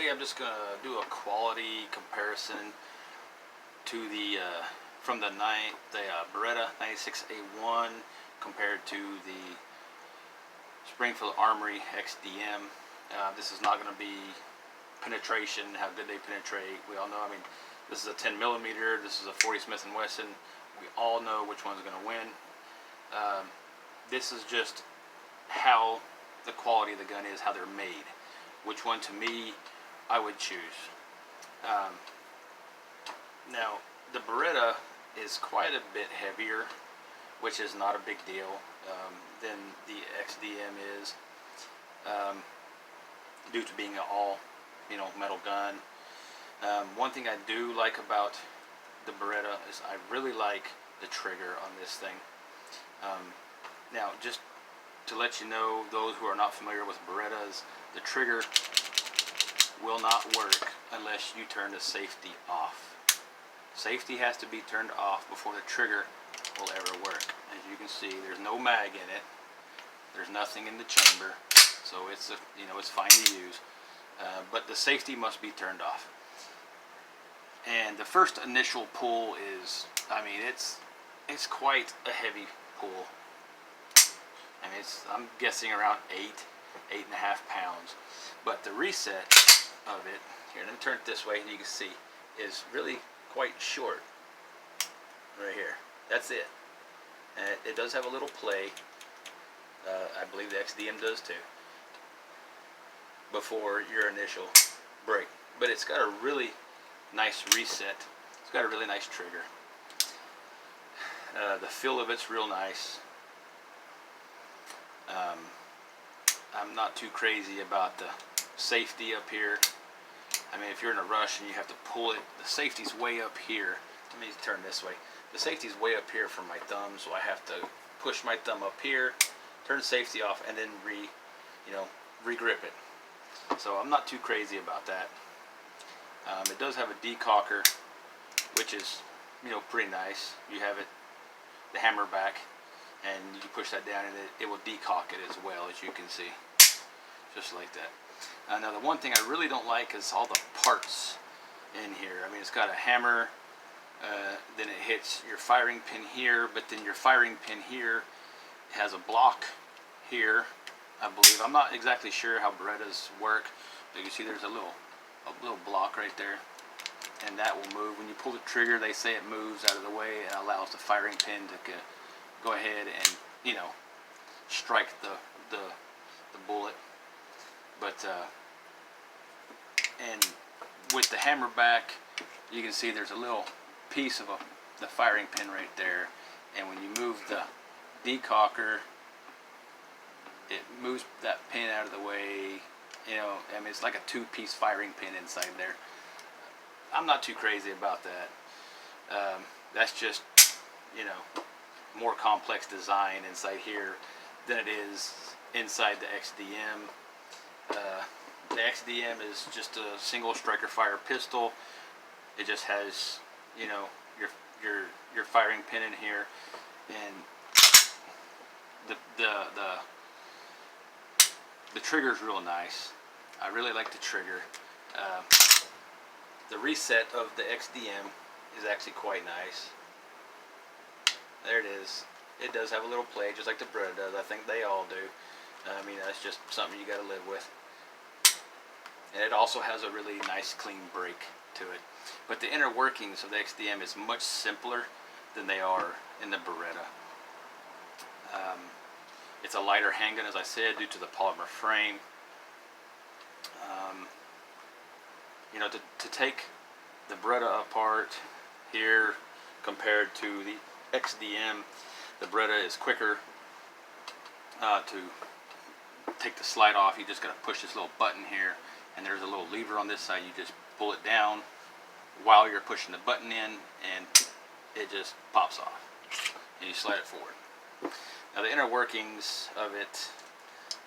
Today I'm just gonna do a quality comparison to the from the Beretta 96A1 compared to the Springfield Armory XDm. This is not going to be penetration, how good they penetrate. We all know, I mean, this is a 10mm, this is a 40 Smith & Wesson. We all know which one's going to win. This is just how the quality of the gun is, how they're made. Which one, to me, I would choose. Now, the Beretta is quite a bit heavier, which is not a big deal, than the XDm is, due to being an all, metal gun. One thing I do like about the Beretta is I really like the trigger on this thing. Now, just to let you know, those who are not familiar with Berettas, the trigger will not work unless you turn the safety off. Safety has to be turned off before the trigger will ever work. As you can see, there's no mag in it. There's nothing in the chamber, so it's it's fine to use. But the safety must be turned off. And the first initial pull is, I mean, it's quite a heavy pull. I mean, I'm guessing around 8.5 pounds. But the reset of it, here, let me turn it this way and you can see, is really quite short. Right here. That's it. And it does have a little play. I believe the XDm does too. Before your initial break. But it's got a really nice reset. It's got a really nice trigger. The feel of it's real nice. I'm not too crazy about the safety up here. I mean, if you're in a rush and you have to pull it, the safety's way up here. Let me turn this way. The safety's way up here from my thumb, so I have to push my thumb up here, turn the safety off, and then re-grip it. So I'm not too crazy about that. It does have a decocker, which is pretty nice. You have it, the hammer back, and you can push that down and it will decock it as well, as you can see, just like that. Now the one thing I really don't like is all the parts in here. I mean, it's got a hammer, then it hits your firing pin here, but then your firing pin here has a block here, I believe. I'm not exactly sure how Berettas work, but you can see there's a little block right there, and that will move. When you pull the trigger, they say it moves out of the way and allows the firing pin to go ahead and strike the bullet. But and with the hammer back, you can see there's a little piece of the firing pin right there, and when you move the decocker, it moves that pin out of the way. I mean, it's like a two-piece firing pin inside there. I'm not too crazy about that. That's just more complex design inside here than it is inside the XDm. The XDm is just a single striker fire pistol. It just has your firing pin in here, and the trigger is real nice. I really like the trigger. The reset of the XDm is actually quite nice. There it is. It does have a little play, just like the Beretta does. I think they all do. I mean, that's just something you got to live with. And it also has a really nice clean break to it. But the inner workings of the XDm is much simpler than they are in the Beretta. It's a lighter handgun, as I said, due to the polymer frame. To take the Beretta apart here compared to the XDm, the Beretta is quicker to take the slide off. You just got to push this little button here, and there's a little lever on this side. You just pull it down while you're pushing the button in, and it just pops off, and you slide it forward. Now the inner workings of it,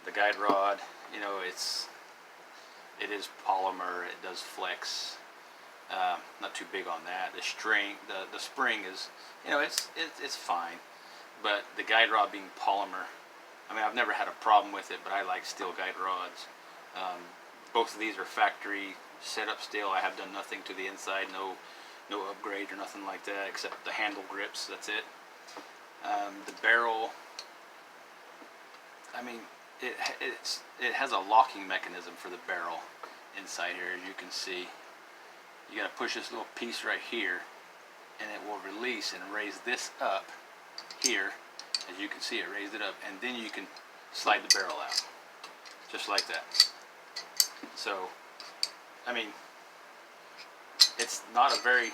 the guide rod, it is polymer. It does flex. Not too big on that. The string, the spring is, it's fine, but the guide rod being polymer, I mean, I've never had a problem with it, but I like steel guide rods. Both of these are factory set up still. I have done nothing to the inside, no upgrade or nothing like that, except the handle grips. That's it. The barrel, I mean, it has a locking mechanism for the barrel inside here, as you can see. You got to push this little piece right here, and it will release and raise this up here. As you can see, it raised it up, and then you can slide the barrel out, just like that. So, I mean, it's not a very,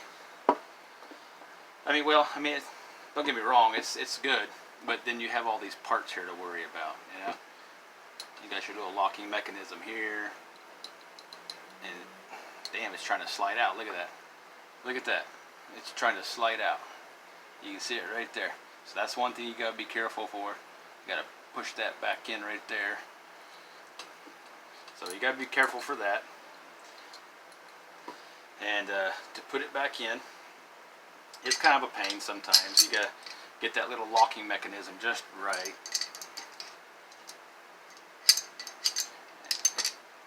don't get me wrong, it's good, but then you have all these parts here to worry about, you know. You got your little locking mechanism here, and damn, it's trying to slide out. Look at that. Look at that. It's trying to slide out. You can see it right there. So that's one thing you got to be careful for. You got to push that back in right there. So you got to be careful for that. And to put it back in, it's kind of a pain sometimes. You got to get that little locking mechanism just right.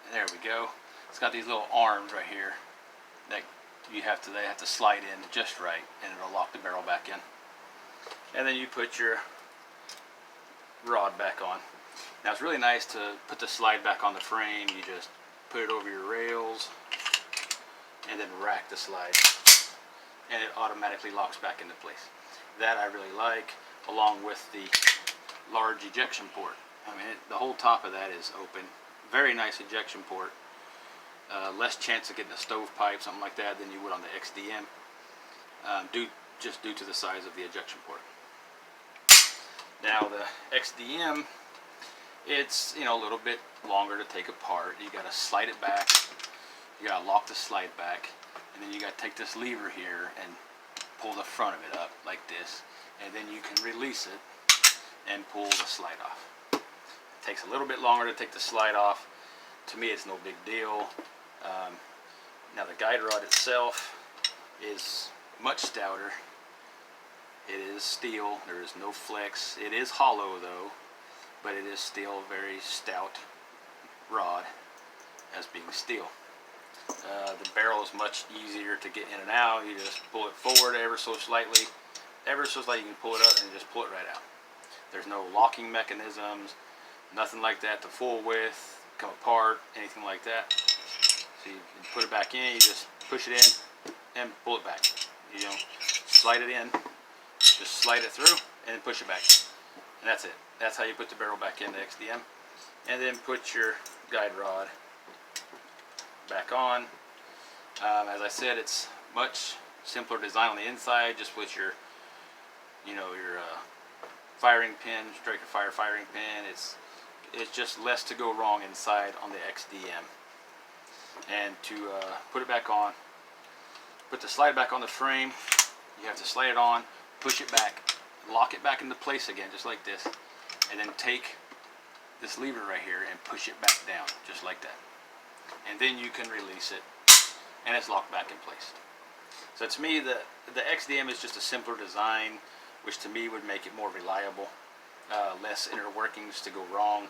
And there we go. It's got these little arms right here that they have to slide in just right, and it'll lock the barrel back in. And then you put your rod back on. Now it's really nice to put the slide back on the frame. You just put it over your rails and then rack the slide, and it automatically locks back into place. That I really like, along with the large ejection port. I mean, the whole top of that is open. Very nice ejection port. Less chance of getting a stovepipe, something like that, than you would on the XDm, just due to the size of the ejection port. Now the XDm, it's a little bit longer to take apart. You got to slide it back. You got to lock the slide back, and then you got to take this lever here and pull the front of it up like this, and then you can release it and pull the slide off. It takes a little bit longer to take the slide off. To me, it's no big deal. Now the guide rod itself is much stouter. It is steel. There is no flex. It is hollow though, but it is still a very stout rod as being steel. The barrel is much easier to get in and out. You just pull it forward ever so slightly. Ever so slightly, you can pull it up and just pull it right out. There's no locking mechanisms, nothing like that to full width, come apart, anything like that. So you put it back in, you just push it in and pull it back. You don't slide it in, just slide it through and then push it back. And that's it. That's how you put the barrel back into XDm. And then put your guide rod back on. As I said, it's much simpler design on the inside, just with your firing pin, striker fire firing pin. It's just less to go wrong inside on the XDm. And to put it back on, put the slide back on the frame, you have to slide it on, push it back, lock it back into place again, just like this, and then take this lever right here and push it back down, just like that. And then you can release it, and it's locked back in place. So to me, the XDm is just a simpler design, which to me would make it more reliable, less inner workings to go wrong.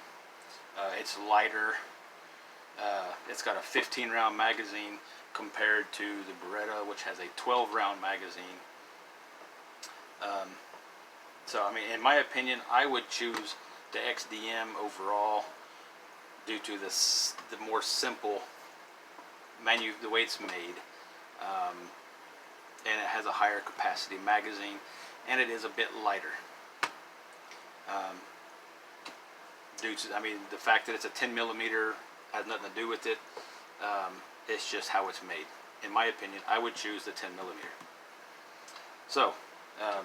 It's lighter. It's got a 15-round magazine compared to the Beretta, which has a 12-round magazine. So I mean, in my opinion, I would choose the XDm overall due to the more simple the way it's made, and it has a higher capacity magazine, and it is a bit lighter. Due to, I mean, the fact that it's a 10mm has nothing to do with it. It's just how it's made. In my opinion, I would choose the 10mm. So, I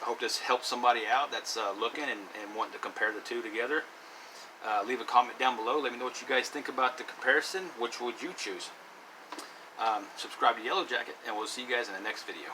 hope this helps somebody out that's looking and wanting to compare the two together. Leave a comment down below. Let me know what you guys think about the comparison. Which would you choose? Subscribe to Yellow Jacket, and we'll see you guys in the next video.